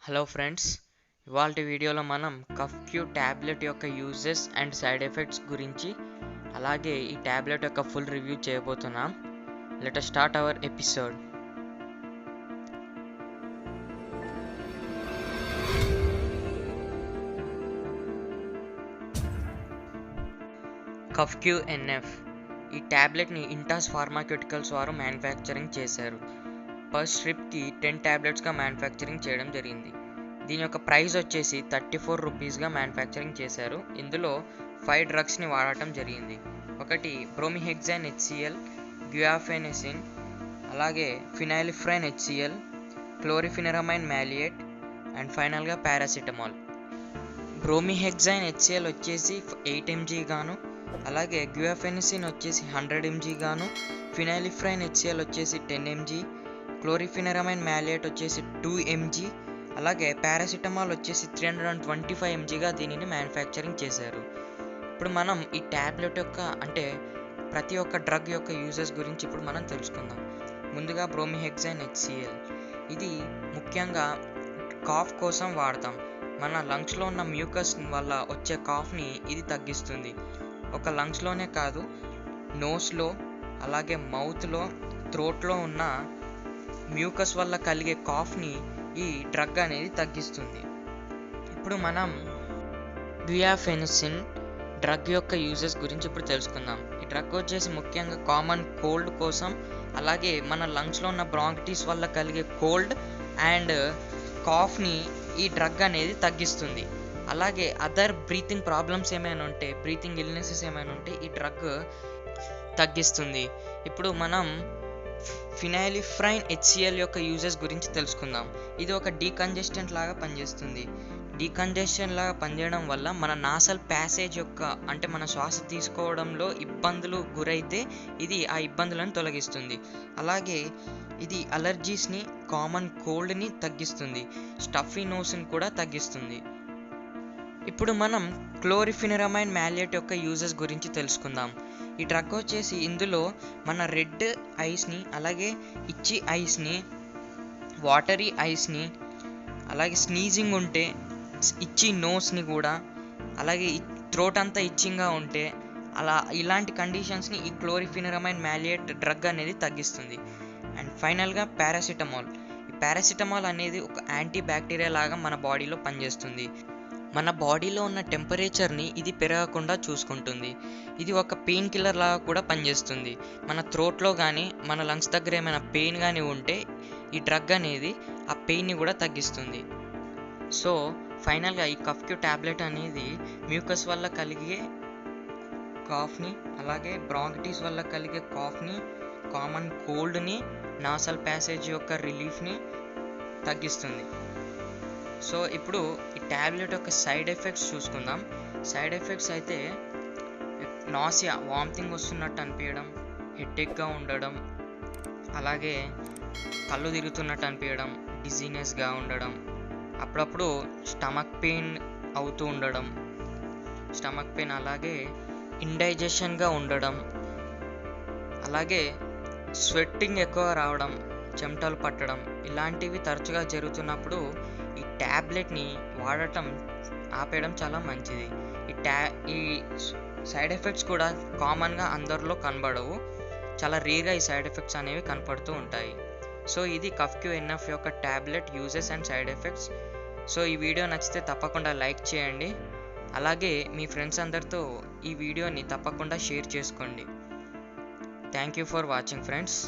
Hello friends, ఇవాల్టి వీడియోలో మనం కఫ్క్యూ ట్యాబ్లెట్ యొక్క యూజెస్ అండ్ సైడ్ ఎఫెక్ట్స్ గురించి అలాగే ఈ ట్యాబ్లెట్ యొక్క ఫుల్ రివ్యూ చేయబోతున్నాం. Let us start our episode. కఫ్క్యూ ఎన్ఎఫ్ ఈ ట్యాబ్లెట్ని ఇంటాస్ ఫార్మాక్యూటికల్స్ వారు మ్యానుఫ్యాక్చరింగ్ చేశారు. పర్ స్ట్రిప్కి 10 ట్యాబ్లెట్స్గా మ్యానుఫ్యాక్చరింగ్ చేయడం జరిగింది. దీని యొక్క ప్రైస్ వచ్చేసి 34 రూపీస్గా మ్యానుఫ్యాక్చరింగ్ చేశారు. ఇందులో 5 డ్రగ్స్ని వాడటం జరిగింది. ఒకటి బ్రోమిహెక్జైన్ HCl, గ్యుయాఫెనిసిన్, అలాగే ఫినైల్ఫ్రైన్ HCl, క్లోరిఫెనిరమైన్ మ్యాలియేట్ అండ్ ఫైనల్గా పారాసిటమాల్. బ్రోమిహెక్జైన్ HCl వచ్చేసి 8 mg గాను, అలాగే గ్యుయాఫెనిసిన్ వచ్చేసి 100 mg గాను, ఫినైల్ఫ్రైన్ HCl వచ్చేసి 10 mg, క్లోరిఫెనిరమైన్ మ్యాలియేట్ వచ్చేసి 2 mg, అలాగే పారాసిటమాల్ వచ్చేసి 325 mgగా దీనిని మ్యానుఫ్యాక్చరింగ్ చేశారు. ఇప్పుడు మనం ఈ ట్యాబ్లెట్ యొక్క ప్రతి ఒక్క డ్రగ్ యొక్క యూజెస్ గురించి ఇప్పుడు మనం తెలుసుకుందాం. ముందుగా బ్రోమిహెక్జైన్ HCl, ఇది ముఖ్యంగా కాఫ్ కోసం వాడతాం. మన లంగ్స్లో ఉన్న మ్యూకస్ వల్ల వచ్చే కాఫ్ని ఇది తగ్గిస్తుంది. ఒక లంగ్స్లోనే కాదు, నోస్లో, అలాగే మౌత్లో, థ్రోట్లో ఉన్న మ్యూకస్ వల్ల కలిగే కాఫ్ని ఈ డ్రగ్ అనేది తగ్గిస్తుంది. ఇప్పుడు మనం గ్యుయాఫెనిసిన్ డ్రగ్ యొక్క యూజెస్ గురించి ఇప్పుడు తెలుసుకుందాం. ఈ డ్రగ్ వచ్చేసి ముఖ్యంగా కామన్ కోల్డ్ కోసం, అలాగే మన లంగ్స్లో ఉన్న బ్రాంకిటిస్ వల్ల కలిగే కోల్డ్ అండ్ కాఫ్ని ఈ డ్రగ్ అనేది తగ్గిస్తుంది. అలాగే అదర్ బ్రీతింగ్ ప్రాబ్లమ్స్ ఏమైనా ఉంటే, బ్రీతింగ్ ఇల్నెసెస్ ఏమైనా ఉంటే ఈ డ్రగ్ తగ్గిస్తుంది. ఇప్పుడు మనం ఫినైల్ఫ్రైన్ HCl యొక్క యూజెస్ గురించి తెలుసుకుందాం. ఇది ఒక డీకంజెస్టెంట్ లాగా పనిచేస్తుంది. డీకంజెషన్ లాగా పనిచేయడం వల్ల మన నాసల్ ప్యాసేజ్ యొక్క మన శ్వాస తీసుకోవడంలో ఇబ్బందులు గురైతే ఇది ఆ ఇబ్బందులను తొలగిస్తుంది. అలాగే ఇది అలర్జీస్ని, కామన్ కోల్డ్ని తగ్గిస్తుంది. స్టఫీ నోస్ని కూడా తగ్గిస్తుంది. ఇప్పుడు మనం క్లోరిఫెనిరమైన్ మ్యాలియేట్ యొక్క యూజెస్ గురించి తెలుసుకుందాం. ఈ డ్రగ్ వచ్చేసి ఇందులో మన రెడ్ ఐస్ని, అలాగే ఇచ్చి ఐస్ని, వాటరీ ఐస్ని, అలాగే స్నీజింగ్ ఉంటే ఇచ్చి నోస్ని కూడా, అలాగే థ్రోట్ అంతా ఇచ్చింగ్గా ఉంటే ఇలాంటి కండిషన్స్ని ఈ క్లోరిఫెనిరమైన్ మ్యాలియేట్ డ్రగ్ అనేది తగ్గిస్తుంది. అండ్ ఫైనల్గా పారాసిటమాల్. ఈ పారాసిటమాల్ అనేది ఒక యాంటీ బ్యాక్టీరియా లాగా మన బాడీలో పనిచేస్తుంది. మన బాడీలో ఉన్న టెంపరేచర్ని ఇది పెరగకుండా చూసుకుంటుంది. ఇది ఒక పెయిన్ కిల్లర్ లాగా కూడా పనిచేస్తుంది. మన థ్రోట్లో కానీ, మన లంగ్స్ దగ్గర ఏమైనా పెయిన్ కానీ ఉంటే ఈ డ్రగ్ అనేది ఆ పెయిన్ని కూడా తగ్గిస్తుంది. సో ఫైనల్గా ఈ కఫ్క్యూ ట్యాబ్లెట్ అనేది మ్యూకస్ వల్ల కలిగే కాఫ్ని, అలాగే బ్రాంకిటిస్ వల్ల కలిగే కాఫ్ని, కామన్ కోల్డ్ని, నాసల్ ప్యాసేజ్ యొక్క రిలీఫ్ని తగ్గిస్తుంది. సో ఇప్పుడు ఈ ట్యాబ్లెట్ యొక్క సైడ్ ఎఫెక్ట్స్ చూసుకుందాం. సైడ్ ఎఫెక్ట్స్ అయితే నాసియా, వామిటింగ్ వస్తున్నట్టు అనిపించడం, హెడేక్గా ఉండడం, అలాగే కళ్ళు తిరుగుతున్నట్టు అనిపించడం, డిజీనెస్గా ఉండడం, అప్పుడప్పుడు స్టమక్ పెయిన్ అవుతూ ఉండడం, అలాగే ఇండైజెషన్గా ఉండడం, అలాగే స్వెట్టింగ్ ఎక్కువ రావడం, చెమటలు పట్టడం, ఇలాంటివి తరచుగా జరుగుతున్నప్పుడు ఈ ట్యాబ్లెట్ని వాడటం ఆపేయడం చాలా మంచిది. ఈ సైడ్ ఎఫెక్ట్స్ కూడా కామన్గా అందరిలో కనబడవు, చాలా రేర్గా ఈ సైడ్ ఎఫెక్ట్స్ అనేవి కనపడుతూ ఉంటాయి. సో ఇది కఫ్క్యూ ఎన్ఎఫ్ యొక్క tablet uses and side effects. So ఈ వీడియో నచ్చితే తప్పకుండా లైక్ చేయండి, అలాగే మీ ఫ్రెండ్స్ అందరితో ఈ వీడియోని తప్పకుండా షేర్ చేసుకోండి. Thank you for watching friends.